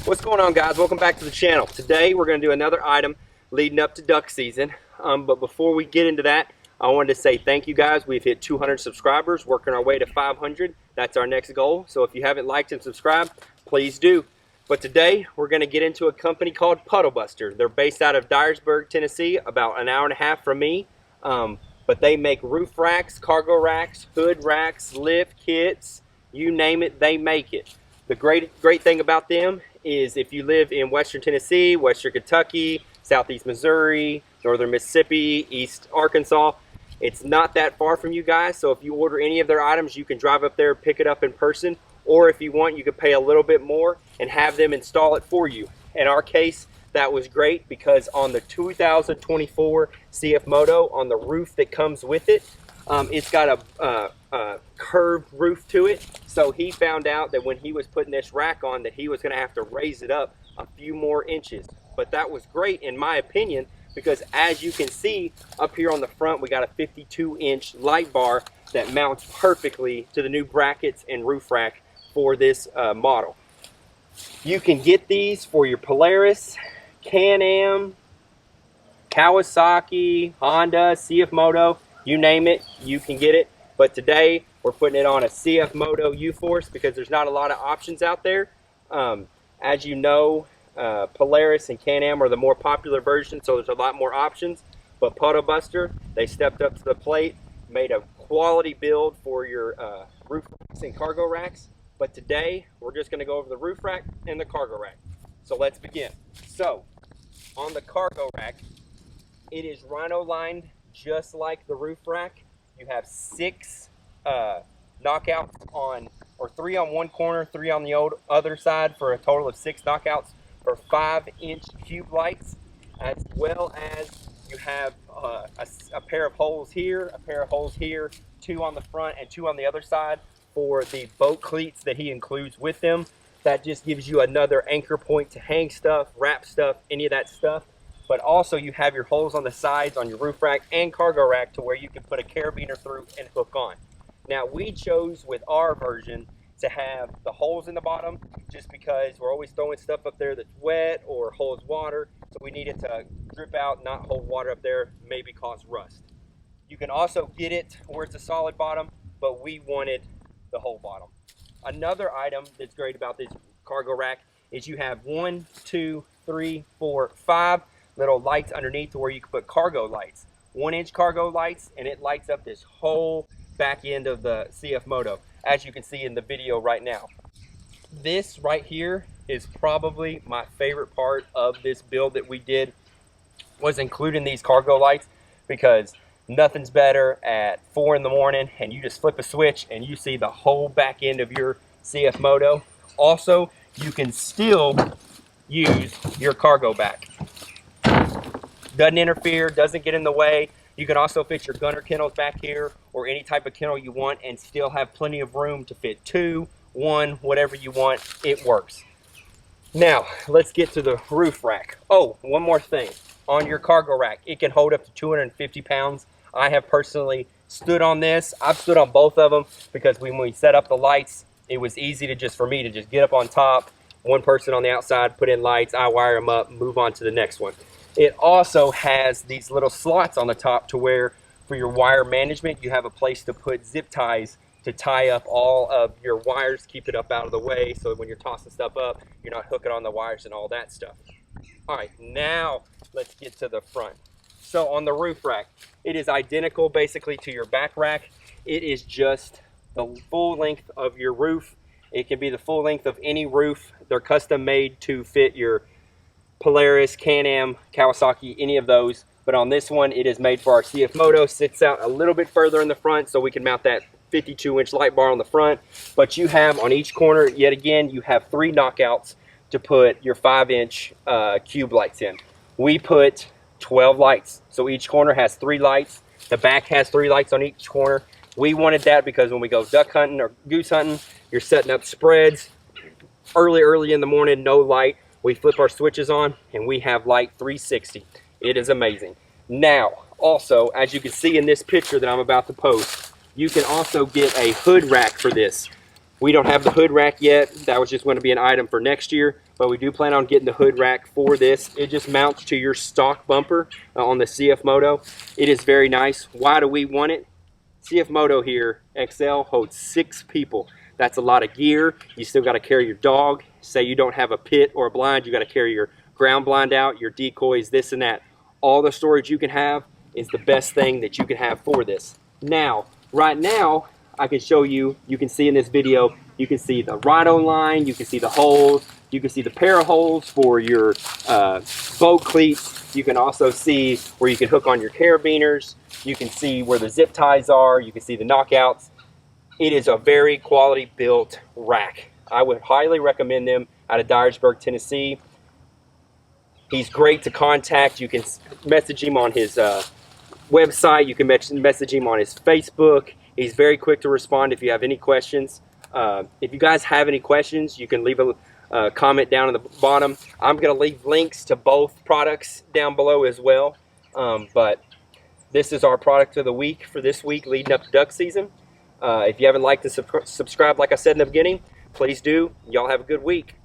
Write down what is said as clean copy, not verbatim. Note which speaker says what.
Speaker 1: What's going on, guys? Welcome back to the channel. Today we're going to do another item leading up to duck season. But before we get into that, I wanted to say thank you guys. We've hit 200 subscribers, working our way to 500. That's our next goal. So if you haven't liked and subscribed, please do. But today we're going to get into a company called PuddleBuster. They're based out of Dyersburg, Tennessee, about an hour and a half from me. But they make roof racks, cargo racks, hood racks, lift kits, you name it, they make it. The great thing about them is if you live in Western Tennessee, Western Kentucky, Southeast Missouri, Northern Mississippi, East Arkansas, it's not that far from you guys. So if you order any of their items, you can drive up there, pick it up in person, or if you want, you could pay a little bit more and have them install it for you. In our case, that was great because on the 2024 CFMoto, on the roof that comes with it, it's got a curved roof to it. So he found out that when he was putting this rack on that he was going to have to raise it up a few more inches. But that was great in my opinion, because as you can see up here on the front, we got a 52-inch light bar that mounts perfectly to the new brackets and roof rack for this model. You can get these for your Polaris, Can-Am, Kawasaki, Honda, CFMoto, you name it, you can get it. But today we're putting it on a CFMoto UForce because there's not a lot of options out there. As you know, Polaris and Can-Am are the more popular version, so there's a lot more options. But PuddleBuster, they stepped up to the plate, made a quality build for your roof racks and cargo racks. But today we're just going to go over the roof rack and the cargo rack. So let's begin. So on the cargo rack, it is rhino lined just like the roof rack. You have 6 knockouts on, or 3 on one corner, 3 on the other side, for a total of 6 knockouts for 5-inch cube lights, as well as you have a pair of holes here, a pair of holes here, 2 on the front and 2 on the other side for the boat cleats that he includes with them. That just gives you another anchor point to hang stuff, wrap stuff, any of that stuff. But also you have your holes on the sides on your roof rack and cargo rack to where you can put a carabiner through and hook on. Now we chose with our version to have the holes in the bottom just because we're always throwing stuff up there that's wet or holds water. So we needed to drip out, not hold water up there, maybe cause rust. You can also get it where it's a solid bottom, but we wanted the whole bottom. Another item that's great about this cargo rack is you have 1, 2, 3, 4, 5 little lights underneath where you can put cargo lights. 1-inch cargo lights, and it lights up this whole back end of the CFMoto, as you can see in the video right now. This right here is probably my favorite part of this build that we did, was including these cargo lights, because nothing's better at 4 in the morning and you just flip a switch and you see the whole back end of your CFMoto. Also, you can still use your cargo back. Doesn't interfere, doesn't get in the way. You can also fit your gunner kennels back here or any type of kennel you want and still have plenty of room to fit 2, 1, whatever you want. It works. Now, let's get to the roof rack. Oh, one more thing. On your cargo rack, it can hold up to 250 pounds. I have personally stood on this. I've stood on both of them because when we set up the lights, it was easy for me to just get up on top, one person on the outside, put in lights, I wire them up, move on to the next one. It also has these little slots on the top to where for your wire management, you have a place to put zip ties to tie up all of your wires, keep it up out of the way so when you're tossing stuff up, you're not hooking on the wires and all that stuff. All right, now let's get to the front. So on the roof rack, it is identical basically to your back rack. It is just the full length of your roof. It can be the full length of any roof. They're custom made to fit your Polaris, Can-Am, Kawasaki, any of those. But on this one, it is made for our CFMoto. Sits out a little bit further in the front so we can mount that 52-inch light bar on the front. But you have on each corner, yet again, you have 3 knockouts to put your 5-inch cube lights in. We put 12 lights. So each corner has 3 lights. The back has 3 lights on each corner. We wanted that because when we go duck hunting or goose hunting, you're setting up spreads early in the morning, no light. We flip our switches on and we have light 360. It is amazing. Now, also, as you can see in this picture that I'm about to post, you can also get a hood rack for this. We don't have the hood rack yet. That was just going to be an item for next year, but we do plan on getting the hood rack for this. It just mounts to your stock bumper on the CFMoto. It is very nice. Why do we want it? CFMoto here, XL, holds 6 people. That's a lot of gear. You still got to carry your dog. Say you don't have a pit or a blind, you got to carry your ground blind out, your decoys, this and that. All the storage you can have is the best thing that you can have for this. Now, right now, I can show you, you can see in this video, you can see the Rhino line, you can see the holes, you can see the pair of holes for your boat cleats. You can also see where you can hook on your carabiners. You can see where the zip ties are. You can see the knockouts. It is a very quality built rack. I would highly recommend them out of Dyersburg, Tennessee. He's great to contact. You can message him on his website. You can message him on his Facebook. He's very quick to respond if you have any questions. If you guys have any questions, you can leave a comment down in the bottom. I'm going to leave links to both products down below as well. But this is our product of the week for this week leading up to duck season. If you haven't liked to subscribe, like I said in the beginning, please do. Y'all have a good week.